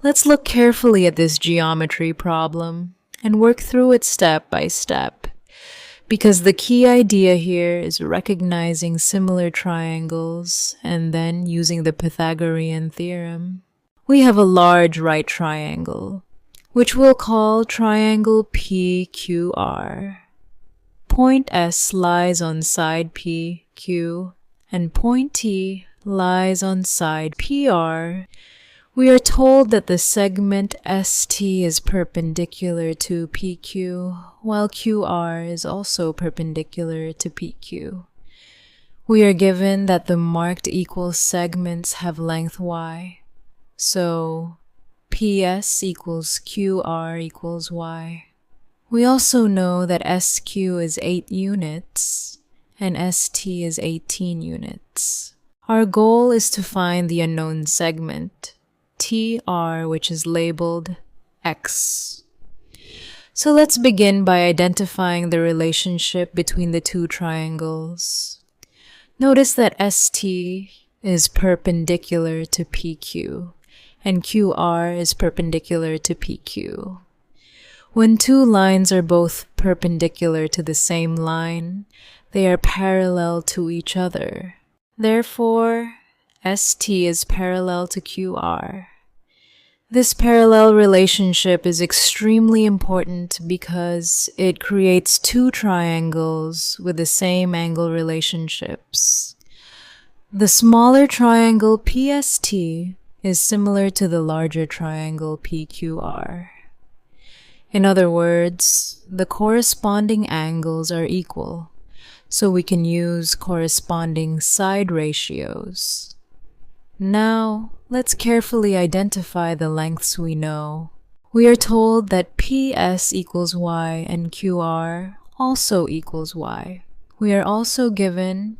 Let's look carefully at this geometry problem and work through it step by step, because the key idea here is recognizing similar triangles and then using the Pythagorean theorem. We have a large right triangle, which we'll call triangle PQR. Point S lies on side PQ, and point T lies on side PR. We are told that the segment ST is perpendicular to PQ, while QR is also perpendicular to PQ. We are given that the marked equal segments have length y, so PS equals QR equals y. We also know that SQ is 8 units, and ST is 18 units. Our goal is to find the unknown segment, TR, which is labeled X. So let's begin by identifying the relationship between the two triangles. Notice that ST is perpendicular to PQ, and QR is perpendicular to PQ. When two lines are both perpendicular to the same line, they are parallel to each other. Therefore, ST is parallel to QR. This parallel relationship is extremely important because it creates two triangles with the same angle relationships. The smaller triangle PST is similar to the larger triangle PQR. In other words, the corresponding angles are equal, so we can use corresponding side ratios. Now, let's carefully identify the lengths we know. We are told that PS equals y and QR also equals y. We are also given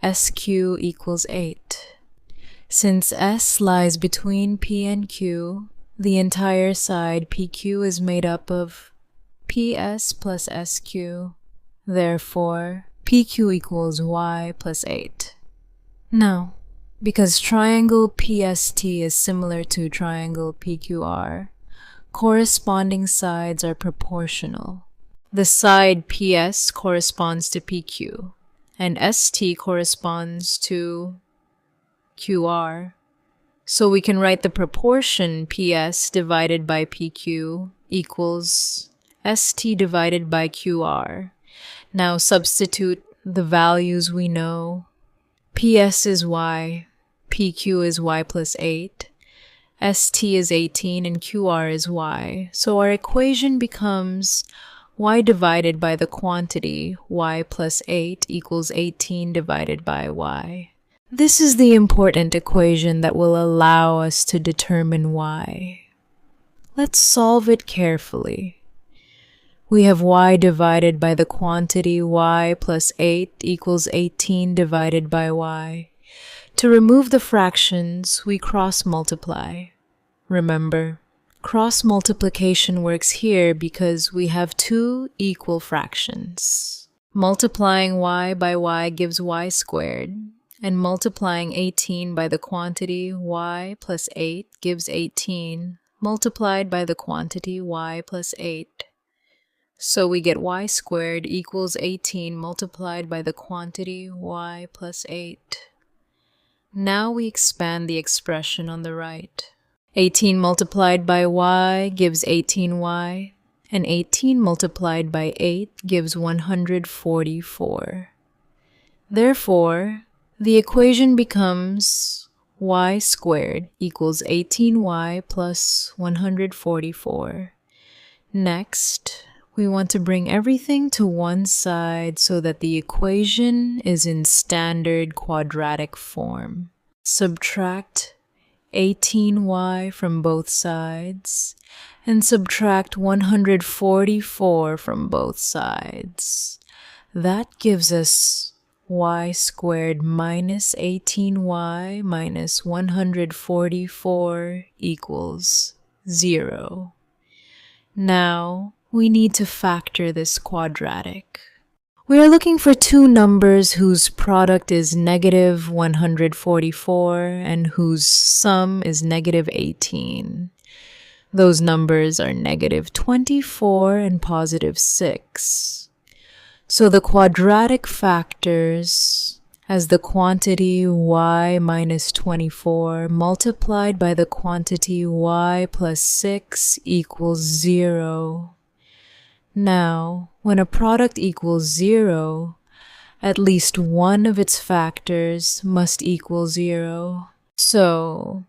SQ equals 8. Since S lies between P and Q, the entire side PQ is made up of PS plus SQ. Therefore, PQ equals y plus 8. Now, because triangle PST is similar to triangle PQR, corresponding sides are proportional. The side PS corresponds to PQ, and ST corresponds to QR. So we can write the proportion PS divided by PQ equals ST divided by QR. Now substitute the values we know. PS is y, PQ is y plus 8, ST is 18, and QR is y. So our equation becomes y divided by the quantity y plus 8 equals 18 divided by y. This is the important equation that will allow us to determine y. Let's solve it carefully. We have y divided by the quantity y plus 8 equals 18 divided by y. To remove the fractions, we cross-multiply. Remember, cross-multiplication works here because we have two equal fractions. Multiplying y by y gives y squared, and multiplying 18 by the quantity y plus 8 gives 18, multiplied by the quantity y plus 8. So we get y squared equals 18 multiplied by the quantity y plus 8. Now we expand the expression on the right. 18 multiplied by y gives 18y, and 18 multiplied by 8 gives 144. Therefore, the equation becomes y squared equals 18y plus 144. Next, we want to bring everything to one side so that the equation is in standard quadratic form. Subtract 18y from both sides and subtract 144 from both sides. That gives us y squared minus 18y minus 144 equals 0. Now, we need to factor this quadratic. We are looking for two numbers whose product is negative 144 and whose sum is negative 18. Those numbers are -24 and +6. So the quadratic factors as the quantity y minus 24 multiplied by the quantity y plus 6 equals 0. Now, when a product equals 0, at least one of its factors must equal 0. So,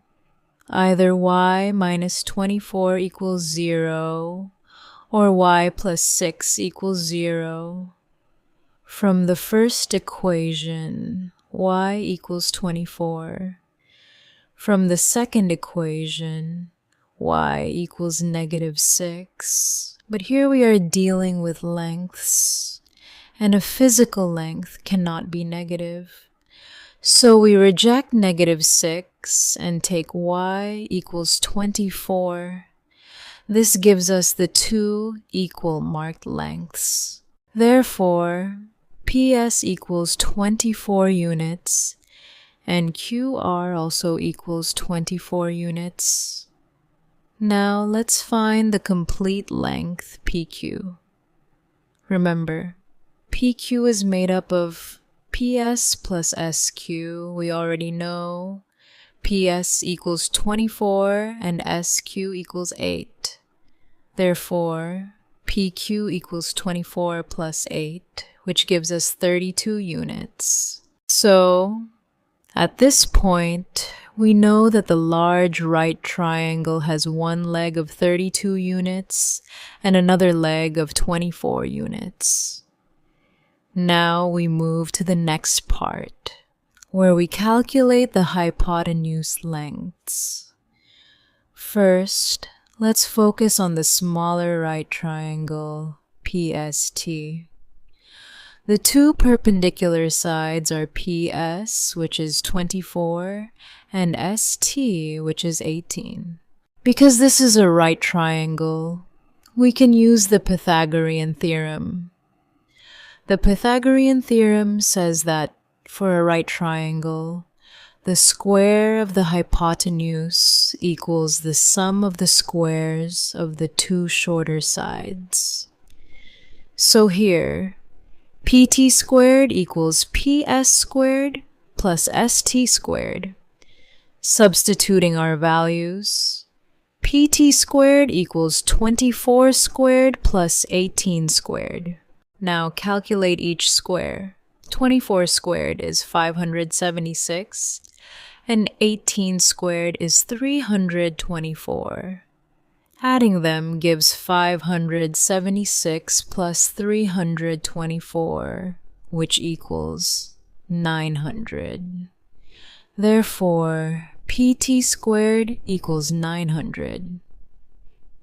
either y minus 24 equals 0 or y plus 6 equals 0. From the first equation, y equals 24. From the second equation, y equals -6. But here we are dealing with lengths, and a physical length cannot be negative. So we reject -6 and take y equals 24. This gives us the two equal marked lengths. Therefore, PS equals 24 units, and QR also equals 24 units. Now let's find the complete length PQ. Remember, PQ is made up of PS plus SQ. We already know PS equals 24 and SQ equals 8. Therefore, PQ equals 24 plus 8, which gives us 32 units. So, at this point, we know that the large right triangle has one leg of 32 units and another leg of 24 units. Now we move to the next part, where we calculate the hypotenuse lengths. First, let's focus on the smaller right triangle, PST. The two perpendicular sides are PS, which is 24, and ST, which is 18. Because this is a right triangle, we can use the Pythagorean theorem. The Pythagorean theorem says that for a right triangle, the square of the hypotenuse equals the sum of the squares of the two shorter sides. So here, PT squared equals PS squared plus ST squared. Substituting our values, PT squared equals 24 squared plus 18 squared. Now calculate each square. 24 squared is 576, and 18 squared is 324. Adding them gives 576 plus 324, which equals 900. Therefore, PT squared equals 900.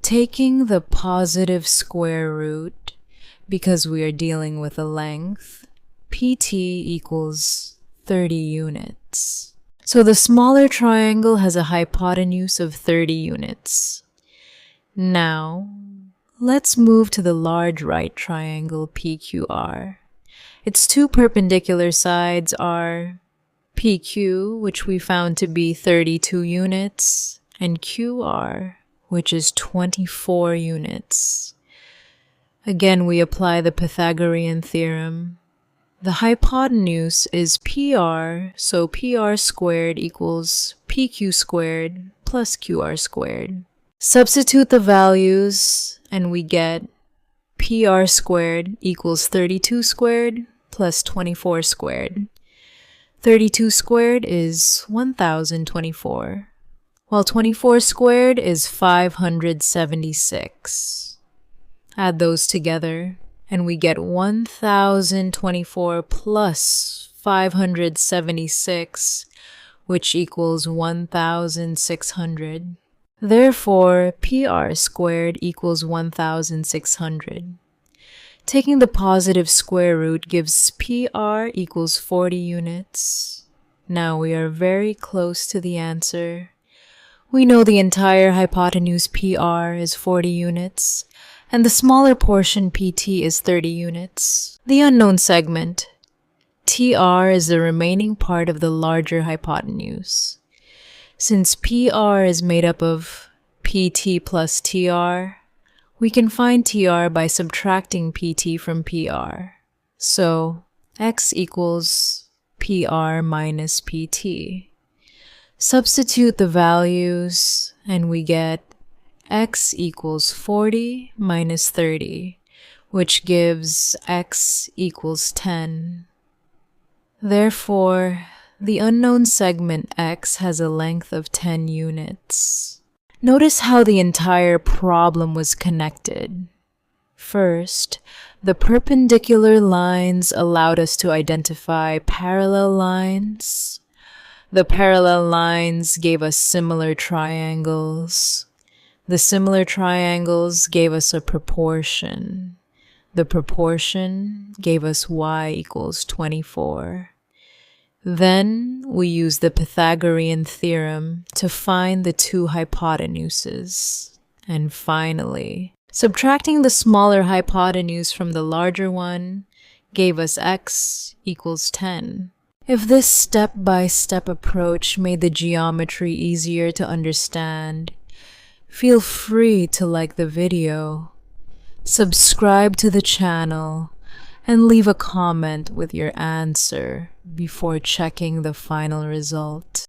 Taking the positive square root, because we are dealing with a length, PT equals 30 units. So the smaller triangle has a hypotenuse of 30 units. Now, let's move to the large right triangle PQR. Its two perpendicular sides are PQ, which we found to be 32 units, and QR, which is 24 units. Again, we apply the Pythagorean theorem. The hypotenuse is PR, so PR squared equals PQ squared plus QR squared. Substitute the values, and we get PR squared equals 32 squared plus 24 squared. 32 squared is 1024, while 24 squared is 576. Add those together, and we get 1024 plus 576, which equals 1600. Therefore, PR squared equals 1600. Taking the positive square root gives PR equals 40 units. Now we are very close to the answer. We know the entire hypotenuse PR is 40 units, and the smaller portion PT is 30 units. The unknown segment, TR, is the remaining part of the larger hypotenuse. Since PR is made up of PT plus TR, we can find TR by subtracting PT from PR. So x equals PR minus PT. Substitute the values and we get x equals 40 minus 30, which gives x equals 10. Therefore, the unknown segment x has a length of 10 units. Notice how the entire problem was connected. First, the perpendicular lines allowed us to identify parallel lines. The parallel lines gave us similar triangles. The similar triangles gave us a proportion. The proportion gave us y equals 24. Then we used the Pythagorean theorem to find the two hypotenuses. And finally, subtracting the smaller hypotenuse from the larger one gave us x equals 10. If this step-by-step approach made the geometry easier to understand, feel free to like the video, subscribe to the channel, and leave a comment with your answer before checking the final result.